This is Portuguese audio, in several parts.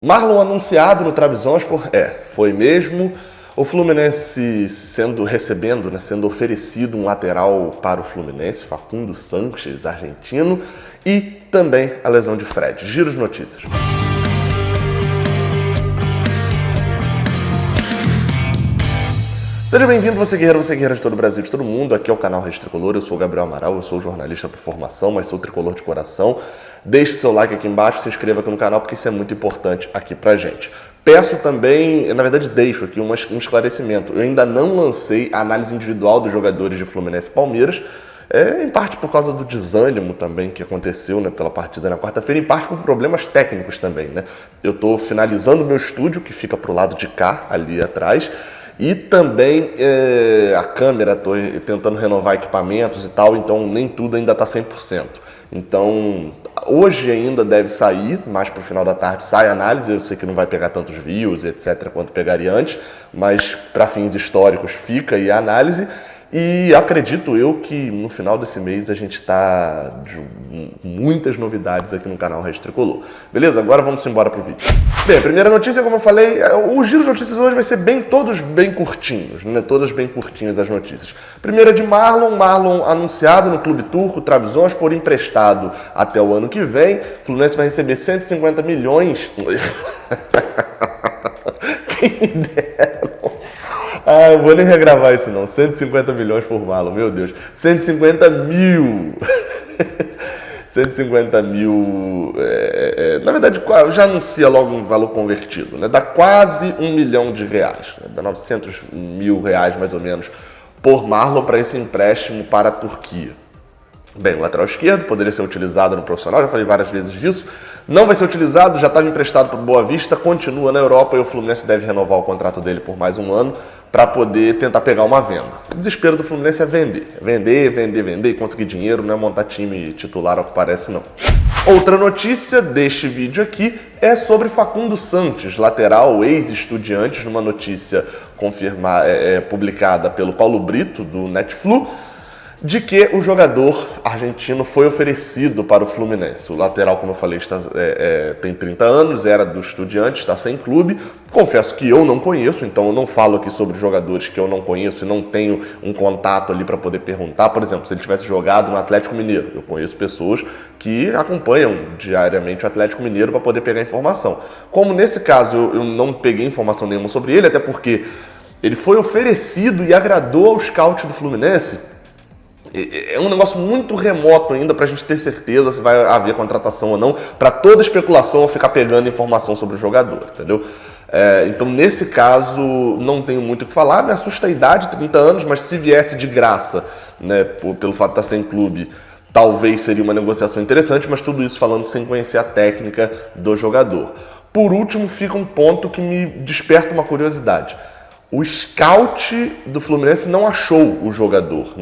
Marlon anunciado no Trabzonspor? Foi mesmo. O Fluminense sendo oferecido um lateral para o Fluminense, Facundo Sanches, argentino, e também a lesão de Fred. Giro de notícias. Seja bem-vindo, você guerreira de todo o Brasil, de todo mundo. Aqui é o canal Rede Tricolor, eu sou o Gabriel Amaral, eu sou jornalista por formação, mas sou tricolor de coração. Deixe seu like aqui embaixo, se inscreva aqui no canal, porque isso é muito importante aqui pra gente. Peço também, na verdade deixo aqui um esclarecimento. Eu ainda não lancei a análise individual dos jogadores de Fluminense e Palmeiras, em parte por causa do desânimo também que aconteceu, pela partida na quarta-feira, em parte por problemas técnicos também, Eu estou finalizando meu estúdio, que fica pro lado de cá, ali atrás, e também a câmera, estou tentando renovar equipamentos e tal, então nem tudo ainda está 100%. Então, hoje ainda deve sair, mais para o final da tarde sai a análise, eu sei que não vai pegar tantos views, etc., quanto pegaria antes, mas para fins históricos fica aí a análise. E acredito eu que no final desse mês a gente está de muitas novidades aqui no canal Rede Tricolor. Beleza? Agora vamos embora pro vídeo. Bem, a primeira notícia, como eu falei, o giro de notícias hoje vai ser todos bem curtinhos, Todas bem curtinhas as notícias. Primeira de Marlon anunciado no clube turco, Trabzonspor, emprestado até o ano que vem. O Fluminense vai receber 150 milhões. Quem me dera. Eu vou nem regravar isso não, 150 milhões por Marlon, meu Deus, 150 mil, 150 mil, na verdade já anuncia logo um valor convertido, dá quase R$1 milhão, dá 900 mil reais mais ou menos por Marlon para esse empréstimo para a Turquia. Bem, o lateral esquerdo poderia ser utilizado no profissional, já falei várias vezes disso, não vai ser utilizado, já estava emprestado para o Boa Vista, continua na Europa e o Fluminense deve renovar o contrato dele por mais um ano para poder tentar pegar uma venda. O desespero do Fluminense é vender e conseguir dinheiro, não é montar time titular ao que parece não. Outra notícia deste vídeo aqui é sobre Facundo Sanches, lateral ex-Estudiantes, numa notícia publicada pelo Paulo Brito, do Netflu, de que o jogador argentino foi oferecido para o Fluminense. O lateral, como eu falei, tem 30 anos, era do Estudiantes, está sem clube. Confesso que eu não conheço, então eu não falo aqui sobre jogadores que eu não conheço e não tenho um contato ali para poder perguntar. Por exemplo, se ele tivesse jogado no Atlético Mineiro. Eu conheço pessoas que acompanham diariamente o Atlético Mineiro para poder pegar informação. Como nesse caso eu não peguei informação nenhuma sobre ele, até porque ele foi oferecido e agradou ao scout do Fluminense, é um negócio muito remoto ainda para a gente ter certeza se vai haver contratação ou não, para toda especulação eu ficar pegando informação sobre o jogador, entendeu? Então, nesse caso, não tenho muito o que falar, me assusta a idade, 30 anos, mas se viesse de graça, pelo fato de estar sem clube, talvez seria uma negociação interessante, mas tudo isso falando sem conhecer a técnica do jogador. Por último, fica um ponto que me desperta uma curiosidade. O scout do Fluminense não achou o jogador,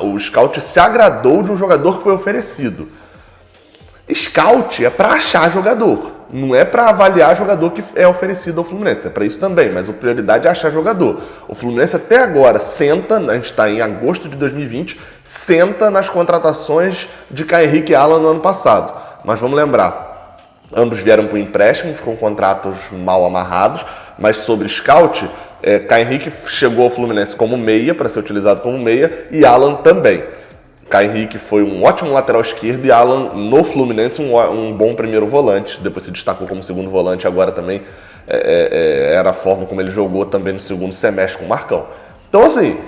O scout se agradou de um jogador que foi oferecido. Scout é para achar jogador, não é para avaliar jogador que é oferecido ao Fluminense. É para isso também, mas a prioridade é achar jogador. O Fluminense até agora senta, a gente está em agosto de 2020, senta nas contratações de Caio Henrique e Alan no ano passado. Mas vamos lembrar, ambos vieram por empréstimos com contratos mal amarrados, mas sobre scout, Caio Henrique chegou ao Fluminense como meia, para ser utilizado como meia, e Alan também. Caio Henrique foi um ótimo lateral esquerdo e Alan no Fluminense um bom primeiro volante, depois se destacou como segundo volante, agora também era a forma como ele jogou também no segundo semestre com o Marcão. Então assim,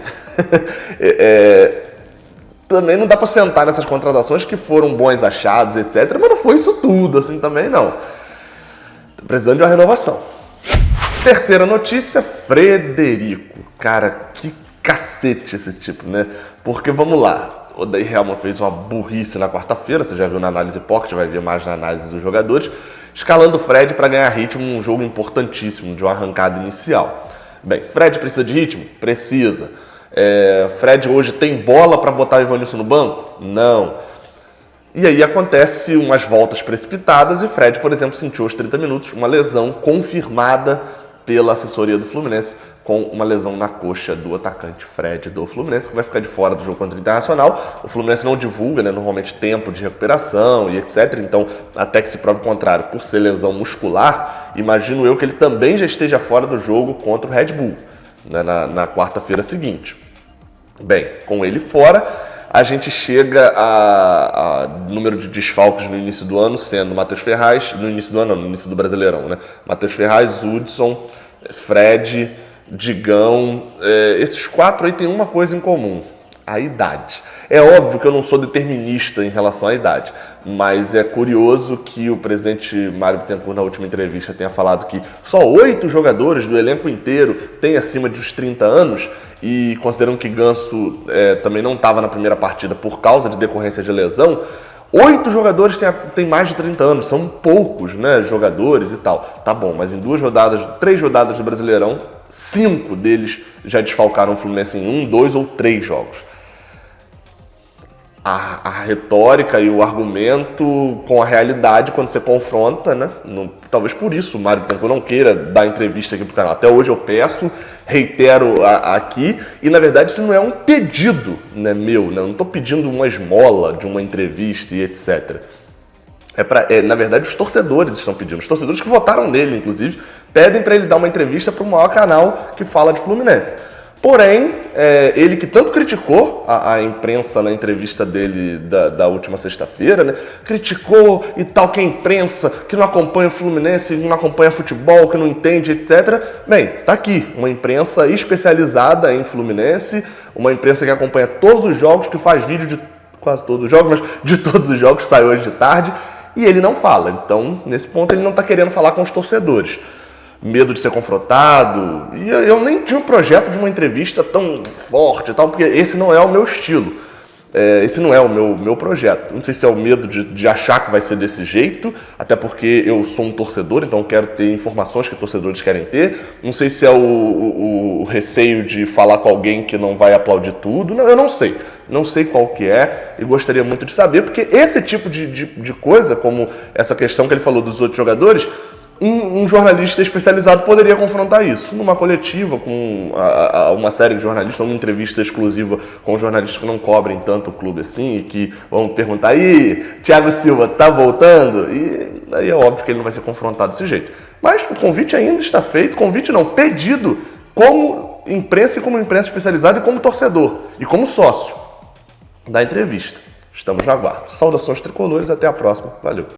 também não dá para sentar nessas contratações que foram bons achados, etc, mas não foi isso tudo assim também não. Tô precisando de uma renovação. Terceira notícia, Frederico. Cara, que cacete esse tipo, Porque, vamos lá, o Odair Hellmann fez uma burrice na quarta-feira, você já viu na análise pocket, vai ver mais na análise dos jogadores, escalando o Fred para ganhar ritmo num jogo importantíssimo, de uma arrancada inicial. Bem, Fred precisa de ritmo? Precisa. Fred hoje tem bola para botar o Evanilson no banco? Não. E aí acontece umas voltas precipitadas e Fred, por exemplo, sentiu aos 30 minutos uma lesão confirmada pela assessoria do Fluminense com uma lesão na coxa do atacante Fred do Fluminense, que vai ficar de fora do jogo contra o Internacional. O Fluminense não divulga, né, normalmente tempo de recuperação e etc. Então, até que se prove o contrário, por ser lesão muscular, imagino eu que ele também já esteja fora do jogo contra o Red Bull, né, na quarta-feira seguinte. Bem, com ele fora, a gente chega a número de desfalques no início do ano, sendo Matheus Ferraz, no início do ano não, no início do Brasileirão, né? Matheus Ferraz, Hudson, Fred, Digão, esses 4 aí têm uma coisa em comum: a idade. É óbvio que eu não sou determinista em relação à idade, mas é curioso que o presidente Mário Bittencourt, na última entrevista, tenha falado que só 8 jogadores do elenco inteiro têm acima dos 30 anos, e considerando que Ganso também não estava na primeira partida por causa de decorrência de lesão, 8 jogadores têm mais de 30 anos, são poucos, né, jogadores e tal. Tá bom, mas em 3 rodadas do Brasileirão, 5 deles já desfalcaram o Fluminense em 1, 2 ou 3 jogos. A retórica e o argumento com a realidade, quando você confronta, né? Talvez por isso o Mário Bittencourt não queira dar entrevista aqui pro canal. Até hoje eu peço, reitero aqui, e na verdade isso não é um pedido, né, meu, né? Eu não estou pedindo uma esmola de uma entrevista e etc. Na verdade, os torcedores estão pedindo. Os torcedores que votaram nele, inclusive, pedem para ele dar uma entrevista para o maior canal que fala de Fluminense. Porém, ele que tanto criticou a imprensa na entrevista dele da última sexta-feira, né? Criticou e tal, que a imprensa que não acompanha o Fluminense, não acompanha futebol, que não entende, etc. Bem, tá aqui, uma imprensa especializada em Fluminense, uma imprensa que acompanha todos os jogos, que faz vídeo de quase todos os jogos, mas de todos os jogos, sai hoje de tarde, e ele não fala. Então, nesse ponto, ele não tá querendo falar com os torcedores. Medo de ser confrontado, e eu nem tinha um projeto de uma entrevista tão forte e tal, porque esse não é o meu estilo, esse não é o meu projeto. Não sei se é o medo de achar que vai ser desse jeito, até porque eu sou um torcedor, então quero ter informações que torcedores querem ter. Não sei se é o receio de falar com alguém que não vai aplaudir tudo, eu não sei. Não sei qual que é e gostaria muito de saber, porque esse tipo de coisa, como essa questão que ele falou dos outros jogadores, um jornalista especializado poderia confrontar isso numa coletiva com uma série de jornalistas, uma entrevista exclusiva com jornalistas que não cobrem tanto o clube assim e que vão perguntar: aí, Thiago Silva, tá voltando? E aí é óbvio que ele não vai ser confrontado desse jeito. Mas o convite ainda está feito, convite não, pedido, como imprensa e como imprensa especializada e como torcedor e como sócio da entrevista. Estamos na guarda. Saudações tricolores, até a próxima. Valeu.